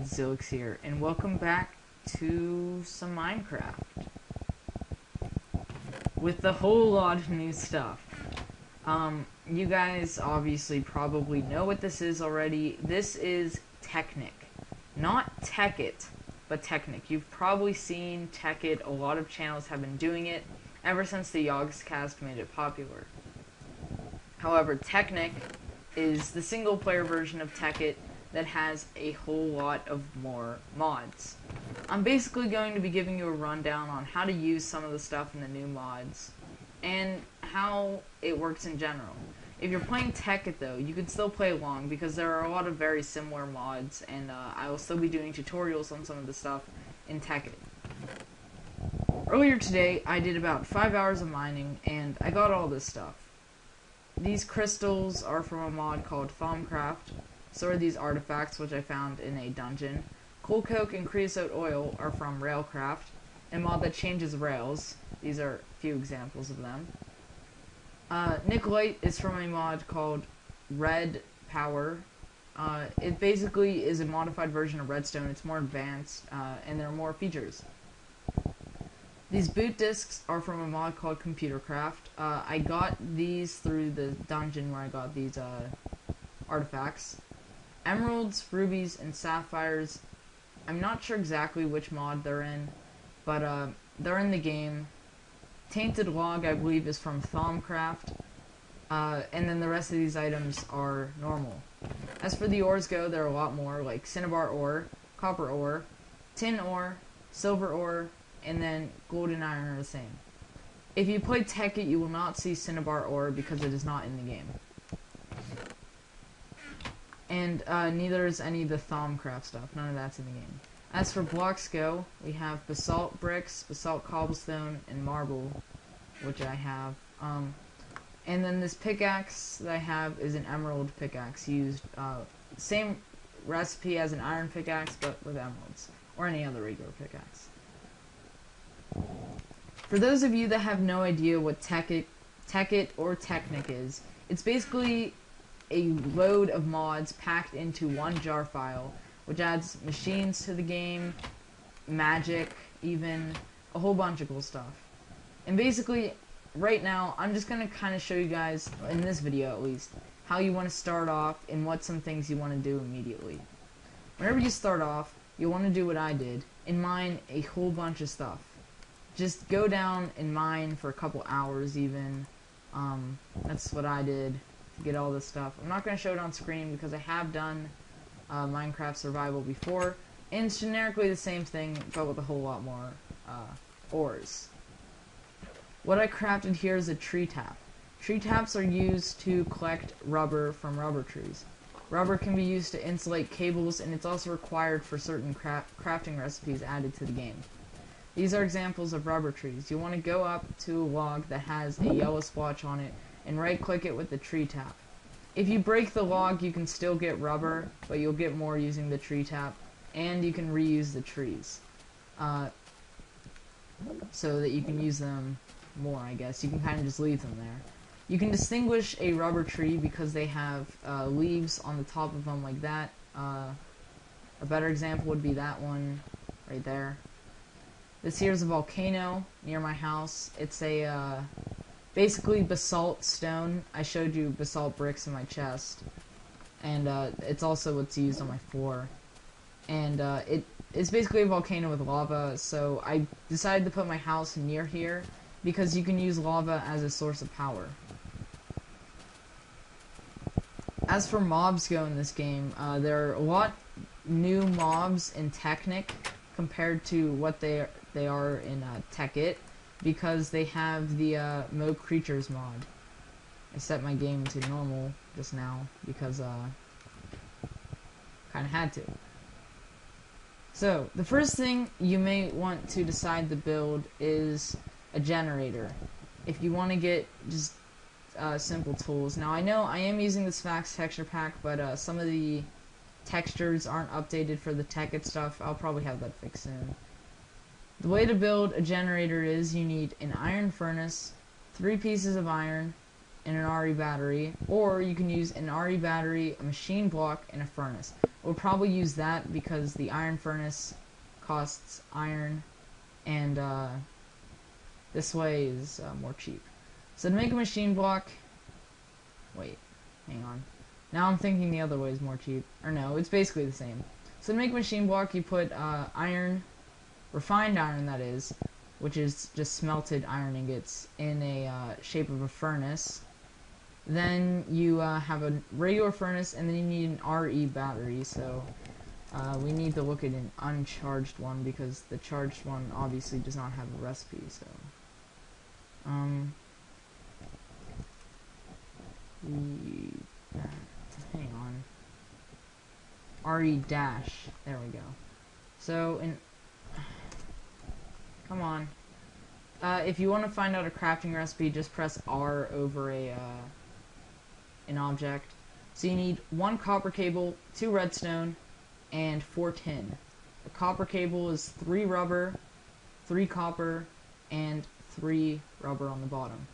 kids, Xilicks here, and welcome back to some Minecraft with a whole lot of new stuff. You guys obviously probably know what this is already. This is Technic. Not Tekkit, but Technic. You've probably seen Tekkit. A lot of channels have been doing it ever since the Yogscast made it popular. However, Technic is the single-player version of Tekkit that has a whole lot of more mods. I'm basically going to be giving you a rundown on how to use some of the stuff in the new mods and how it works in general. If you're playing Tekkit though, you can still play along because there are a lot of very similar mods, and I will still be doing tutorials on some of the stuff in Tekkit. Earlier today, I did about 5 hours of mining and I got all this stuff. These crystals are from a mod called Thaumcraft. So are these artifacts, which I found in a dungeon. Coal coke and creosote oil are from Railcraft, a mod that changes rails. These are a few examples of them. Nicolite is from a mod called Red Power. It basically is a modified version of redstone. It's more advanced, and there are more features. These boot discs are from a mod called Computercraft. I got these through the dungeon where I got these artifacts. Emeralds, rubies, and sapphires, I'm not sure exactly which mod they're in, but they're in the game. Tainted log, I believe, is from Thaumcraft, and then the rest of these items are normal. As for the ores go, there are a lot more, like cinnabar ore, copper ore, tin ore, silver ore, and then gold and iron are the same. If you play Tekkit, you will not see cinnabar ore because it is not in the game. And neither is any of the Thaumcraft stuff. None of that's in the game. As for blocks go, we have basalt bricks, basalt cobblestone, and marble, which I have. And then this pickaxe that I have is an emerald pickaxe used, same recipe as an iron pickaxe, but with emeralds, or any other regular pickaxe. For those of you that have no idea what Tekkit or Technic is, it's basically a load of mods packed into one jar file, which adds machines to the game, magic, even a whole bunch of cool stuff. And basically, right now, I'm just going to kind of show you guys, in this video at least, how you want to start off and what some things you want to do immediately. Whenever you start off, you'll want to do what I did, and mine a whole bunch of stuff. Just go down and mine for a couple hours even. That's what I did to get all this stuff. I'm not going to show it on screen because I have done Minecraft Survival before, and it's generically the same thing but with a whole lot more ores. What I crafted here is a tree tap. Tree taps are used to collect rubber from rubber trees. Rubber can be used to insulate cables, and it's also required for certain crafting recipes added to the game. These are examples of rubber trees. You want to go up to a log that has a yellow splotch on it and right click it with the tree tap. If you break the log, you can still get rubber, but you'll get more using the tree tap, and you can reuse the trees so that you can use them more, I guess. You can kind of just leave them there. You can distinguish a rubber tree because they have leaves on the top of them like that. A better example would be that one right there. This here is a volcano near my house. It's a basically basalt stone. I showed you basalt bricks in my chest, and it's also what's used on my floor. And it's basically a volcano with lava, so I decided to put my house near here because you can use lava as a source of power. As for mobs go in this game, there are a lot new mobs in Technic compared to what they are in Tekkit, because they have the Mo Creatures mod. I set my game to normal just now because kind of had to. So the first thing you may want to decide to build is a generator. If you want to get just simple tools. Now I know I am using this Fax texture pack, but some of the textures aren't updated for the Tekkit stuff. I'll probably have that fixed soon. The way to build a generator is you need an iron furnace, 3 pieces of iron, and an RE battery, or you can use an RE battery, a machine block, and a furnace. We'll probably use that because the iron furnace costs iron, and this way is more cheap. So to make a machine block, wait, hang on. Now I'm thinking the other way is more cheap. Or no, it's basically the same. So to make a machine block, you put iron, refined iron that is, which is just smelted iron ingots in a shape of a furnace. Then you have a regular furnace, and then you need an RE battery. So we need to look at an uncharged one because the charged one obviously does not have a recipe. So hang on. RE dash. There we go. So come on. If you want to find out a crafting recipe, just press R over an object. So you need 1 copper cable, 2 redstone, and 4 tin. The copper cable is 3 rubber, 3 copper, and 3 rubber on the bottom.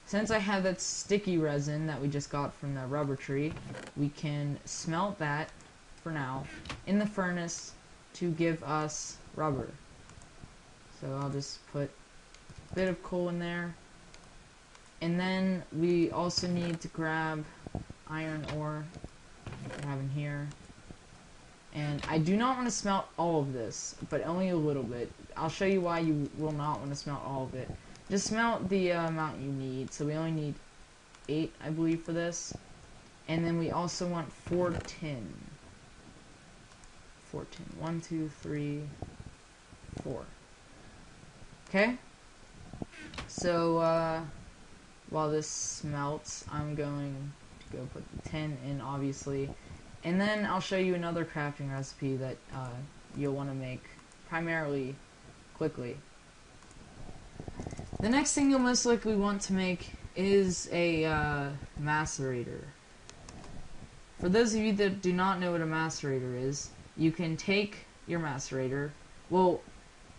Since I have that sticky resin that we just got from the rubber tree, we can smelt that, for now, in the furnace to give us rubber. So I'll just put a bit of coal in there. And then we also need to grab iron ore, we have in here. And I do not want to smelt all of this, but only a little bit. I'll show you why you will not want to smelt all of it. Just smelt the amount you need. So we only need 8, I believe, for this. And then we also want 4 tin. 4 tin. 1, 2, 3, 4. Okay? So, while this smelts, I'm going to go put the tin in, obviously. And then I'll show you another crafting recipe that you'll want to make primarily quickly. The next thing you'll most likely want to make is a macerator. For those of you that do not know what a macerator is, you can take your macerator, well,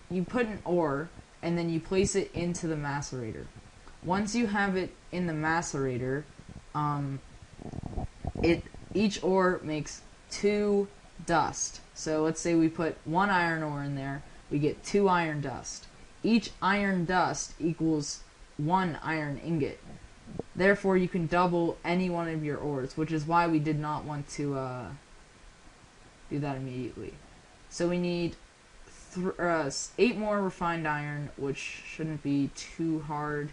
you put an ore, and then you place it into the macerator. Once you have it in the macerator, each ore makes 2 dust. So let's say we put 1 iron ore in there, we get 2 iron dust. Each iron dust equals 1 iron ingot. Therefore, you can double any one of your ores, which is why we did not want to do that immediately. So we need 8 more refined iron, which shouldn't be too hard.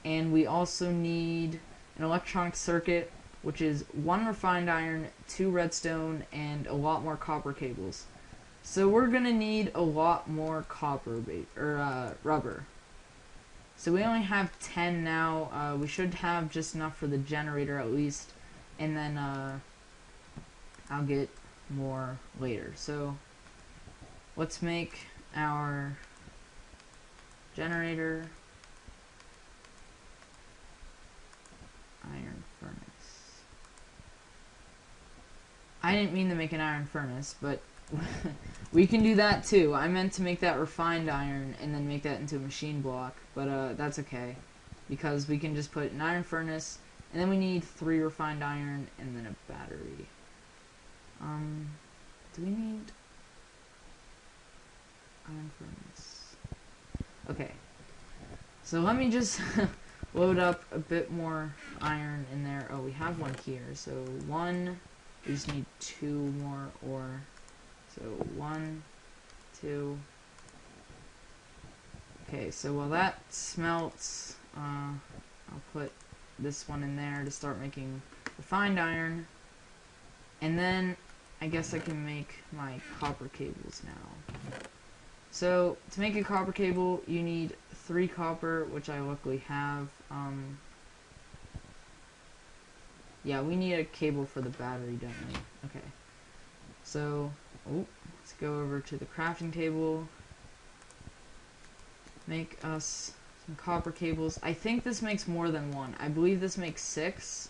And we also need an electronic circuit, which is 1 refined iron, 2 redstone, and a lot more copper cables. So we're gonna need a lot more rubber. So we only have 10 now. We should have just enough for the generator at least, and then I'll get more later. So let's make our generator. Iron furnace. I didn't mean to make an iron furnace, but we can do that too. I meant to make that refined iron and then make that into a machine block, but that's okay, because we can just put an iron furnace, and then we need 3 refined iron and then a battery. Do we need iron furnace? Okay, so let me just load up a bit more iron in there. Oh, we have 1 here, so 1, we just need 2 more ore. So 1, 2. Okay, so while that smelts, I'll put this one in there to start making refined iron. And then I guess I can make my copper cables now. So to make a copper cable, you need 3 copper, which I luckily have. Yeah, we need a cable for the battery, don't we? Okay. So, let's go over to the crafting table. Make us some copper cables. I think this makes more than 1. I believe this makes 6.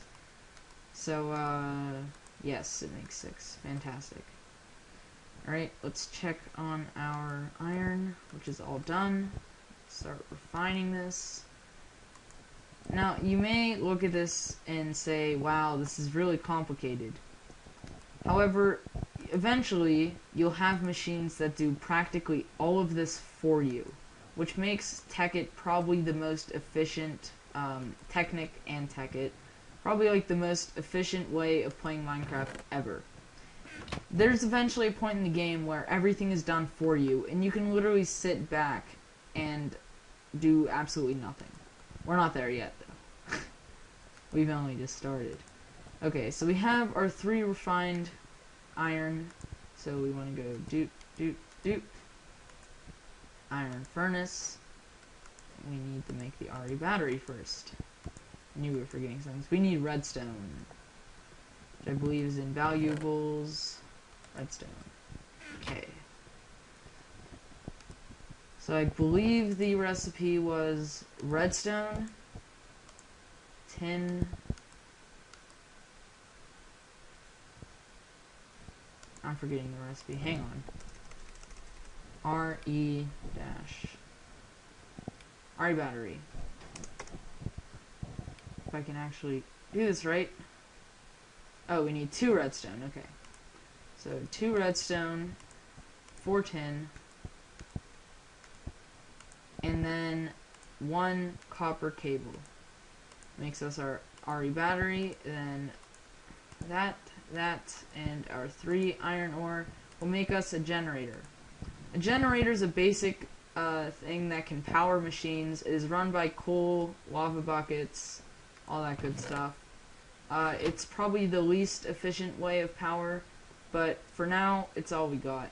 So, yes, it makes 6. Fantastic. Alright, let's check on our iron, which is all done. Start refining this. Now, you may look at this and say, wow, this is really complicated. However, eventually you'll have machines that do practically all of this for you, which makes Tekkit probably the most efficient, Technic and Tekkit, probably like the most efficient way of playing Minecraft ever. There's eventually a point in the game where everything is done for you, and you can literally sit back and do absolutely nothing. We're not there yet, though. We've only just started. Okay, so we have our 3 refined iron, so we want to go doop, doop, doop. Iron furnace. We need to make the RE battery first. I knew we were forgetting things. We need redstone, which I believe is in valuables. Redstone. Okay. So I believe the recipe was redstone, tin. I'm forgetting the recipe. Hang on. RE battery. If I can actually do this right. Oh, we need 2 redstone. Okay. So 2 redstone, 4 tin, and then 1 copper cable. Makes us our RE battery, then that, and our 3 iron ore will make us a generator. A generator is a basic thing that can power machines. It is run by coal, lava buckets, all that good stuff. It's probably the least efficient way of power, but for now, it's all we got.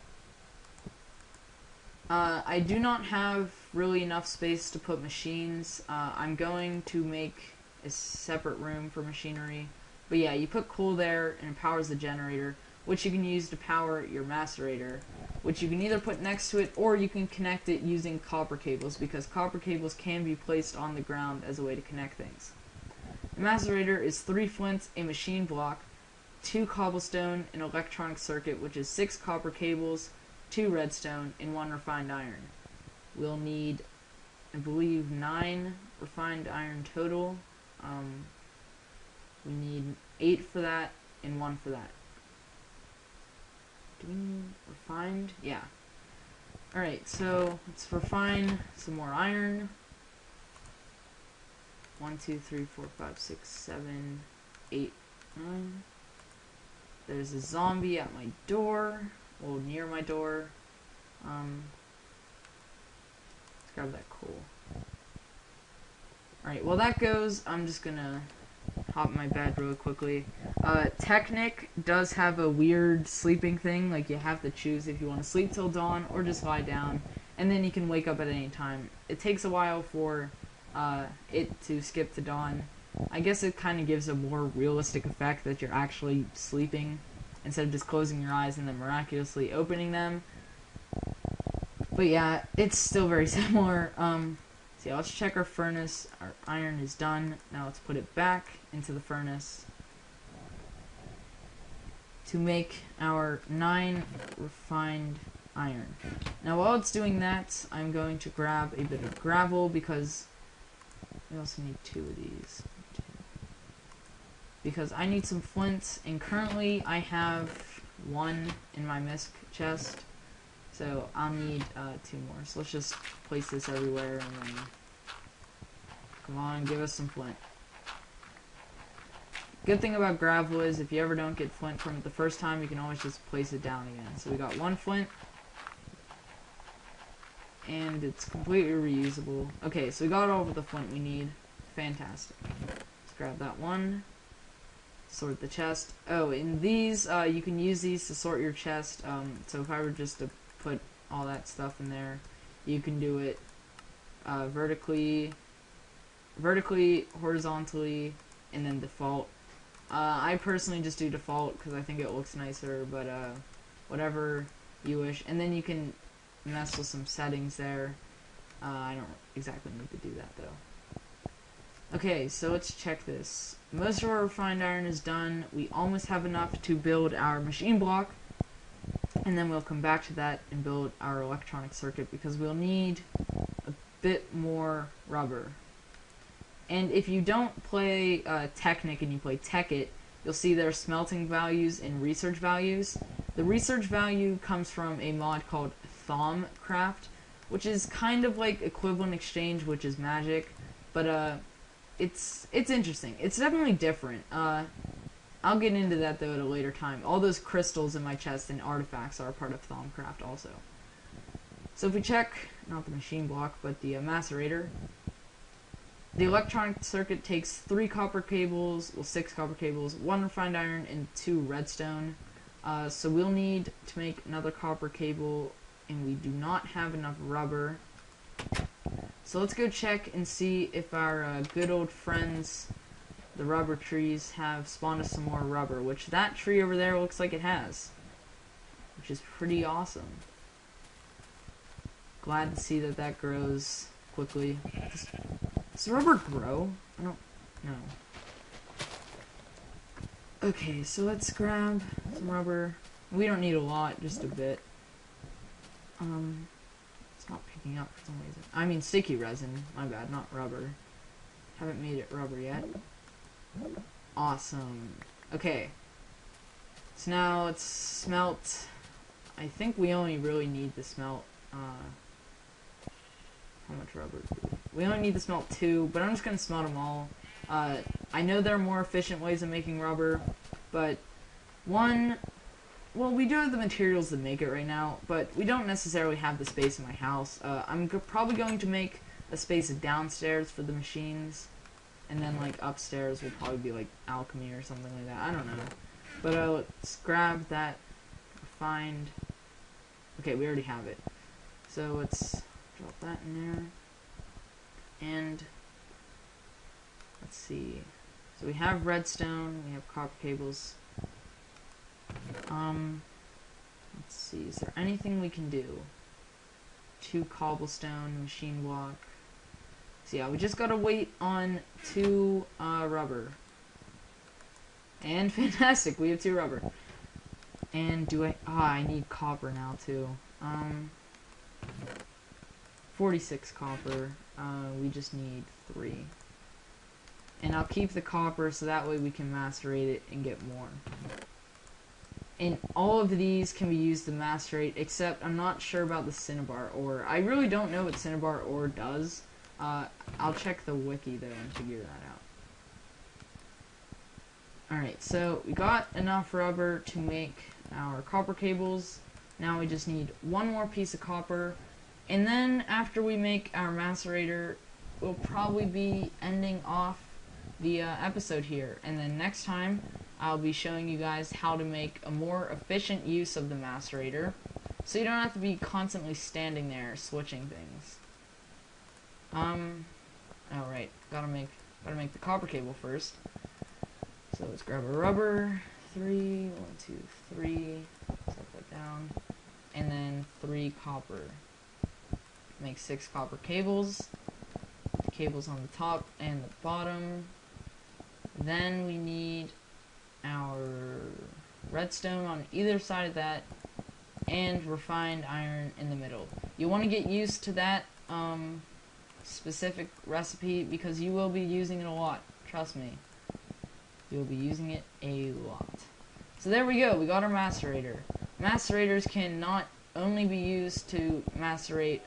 I do not have really enough space to put machines. I'm going to make a separate room for machinery. But yeah, you put coal there, and it powers the generator, which you can use to power your macerator, which you can either put next to it, or you can connect it using copper cables, because copper cables can be placed on the ground as a way to connect things. The macerator is 3 flints, a machine block, 2 cobblestone, an electronic circuit, which is 6 copper cables, 2 redstone, and 1 refined iron. We'll need, I believe, 9 refined iron total. We need 8 for that, and 1 for that. Do we need refined? Yeah. Alright, so let's refine some more iron. 1, 2, 3, 4, 5, 6, 7, 8, 9. There's a zombie at my door. Well, near my door. Let's grab that coal. Alright, while that goes, I'm just gonna hop in my bed really quickly. Technic does have a weird sleeping thing. Like, you have to choose if you want to sleep till dawn or just lie down, and then you can wake up at any time. It takes a while for it to skip to dawn. I guess it kind of gives a more realistic effect that you're actually sleeping instead of just closing your eyes and then miraculously opening them. But yeah, it's still very similar. So yeah, let's check our furnace. Our iron is done. Now let's put it back into the furnace to make our 9 refined iron. Now while it's doing that, I'm going to grab a bit of gravel, because we also need 2 of these. Because I need some flint, and currently I have 1 in my misc chest. So I'll need 2 more. So let's just place this everywhere, and then come on, give us some flint. Good thing about gravel is if you ever don't get flint from it the first time, you can always just place it down again. So we got 1 flint, and it's completely reusable. Okay, so we got all of the flint we need. Fantastic. Let's grab that one. Sort the chest. Oh, in these, you can use these to sort your chest. So if I were just to put all that stuff in there, you can do it vertically, horizontally, and then default. I personally just do default because I think it looks nicer, but whatever you wish. And then you can mess with some settings there. I don't exactly need to do that though. Okay, so let's check this. Most of our refined iron is done. We almost have enough to build our machine block, and then we'll come back to that and build our electronic circuit, because we'll need a bit more rubber. And if you don't play Technic and you play Tekkit, you'll see their smelting values and research values. The research value comes from a mod called Thaumcraft, which is kind of like equivalent exchange, which is magic, but it's interesting. It's definitely different. I'll get into that though at a later time. All those crystals in my chest and artifacts are a part of Thaumcraft also. So if we check, not the machine block, but the macerator, the electronic circuit takes 3 copper cables, well 6 copper cables, 1 refined iron, and 2 redstone. So we'll need to make another copper cable, and we do not have enough rubber. So let's go check and see if our good old friends, the rubber trees, have spawned us some more rubber, which that tree over there looks like it has, which is pretty awesome. Glad to see that that grows quickly. Does rubber grow? I don't know. Okay, so let's grab some rubber. We don't need a lot, just a bit. It's not picking up for some reason. I mean sticky resin, my bad, not rubber. Haven't made it rubber yet. Awesome. Okay. So now let's smelt. I think we only really need to smelt, how much rubber? We only need to smelt 2, but I'm just gonna smelt them all. I know there are more efficient ways of making rubber, but well, we do have the materials to make it right now, but we don't necessarily have the space in my house. I'm probably going to make a space downstairs for the machines, and then like upstairs will probably be like alchemy or something like that. I don't know. But let's grab that refined. Okay, we already have it. So let's drop that in there. And let's see. So we have redstone, we have copper cables. Let's see, is there anything we can do? 2 cobblestone, machine block. So yeah, we just gotta wait on 2 rubber. And fantastic, we have 2 rubber. And I need copper now too. 46 copper. We just need 3. And I'll keep the copper so that way we can macerate it and get more. And all of these can be used to macerate, except I'm not sure about the cinnabar ore. I really don't know what cinnabar ore does. I'll check the wiki though and figure that out. Alright, so we got enough rubber to make our copper cables. Now we just need 1 more piece of copper. And then after we make our macerator, we'll probably be ending off the episode here. And then next time, I'll be showing you guys how to make a more efficient use of the macerator, so you don't have to be constantly standing there switching things. Alright, gotta make the copper cable first. So let's grab a rubber. 3, 1, 2, 3. Set that down. And then 3 copper. Make 6 copper cables. The cables on the top and the bottom. Then we need our redstone on either side of that, and refined iron in the middle. You want to get used to that specific recipe because you will be using it a lot. Trust me. You'll be using it a lot. So there we go. We got our macerator. Macerators can not only be used to macerate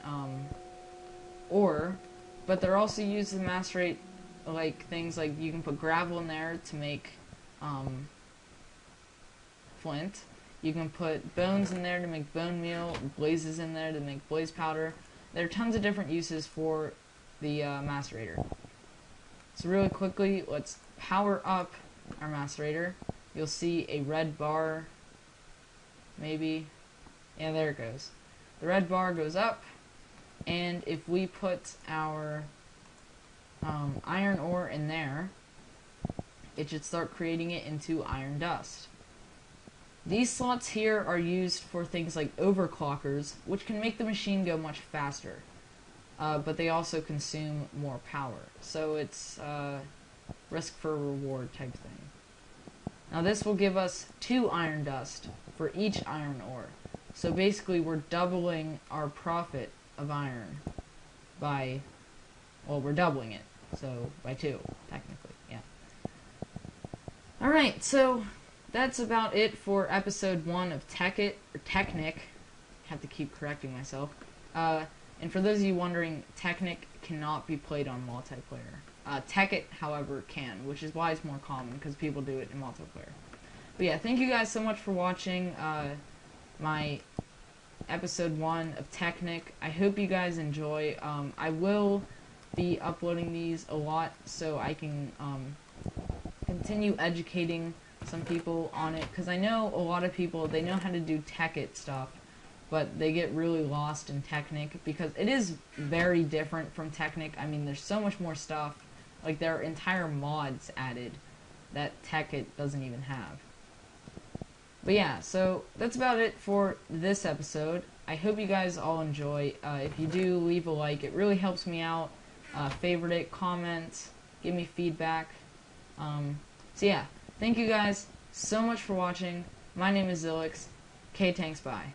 ore, but they're also used to macerate like things like you can put gravel in there to make flint. You can put bones in there to make bone meal, blazes in there to make blaze powder. There are tons of different uses for the macerator. So really quickly, let's power up our macerator. You'll see a red bar, maybe. Yeah, there it goes. The red bar goes up, and if we put our iron ore in there, it should start creating it into iron dust. These slots here are used for things like overclockers, which can make the machine go much faster, but they also consume more power. So it's risk for reward type thing. Now this will give us 2 iron dust for each iron ore. So basically we're doubling our profit of iron by, well, we're doubling it. So by 2, technically, yeah. Alright, so that's about it for episode 1 of Technic. I have to keep correcting myself. And for those of you wondering, Technic cannot be played on multiplayer. Tekkit, however, can, which is why it's more common, because people do it in multiplayer. But yeah, thank you guys so much for watching my episode 1 of Technic. I hope you guys enjoy. I will be uploading these a lot so I can continue educating some people on it, because I know a lot of people, they know how to do Tekkit stuff, but they get really lost in Technic because it is very different from Technic. I mean, there's so much more stuff. Like, there are entire mods added that Tekkit doesn't even have. But yeah, so that's about it for this episode. I hope you guys all enjoy. If you do, leave a like. It really helps me out. Favorite it, comment, give me feedback. So yeah, thank you guys so much for watching. My name is Xilicks. K-Tanks, bye.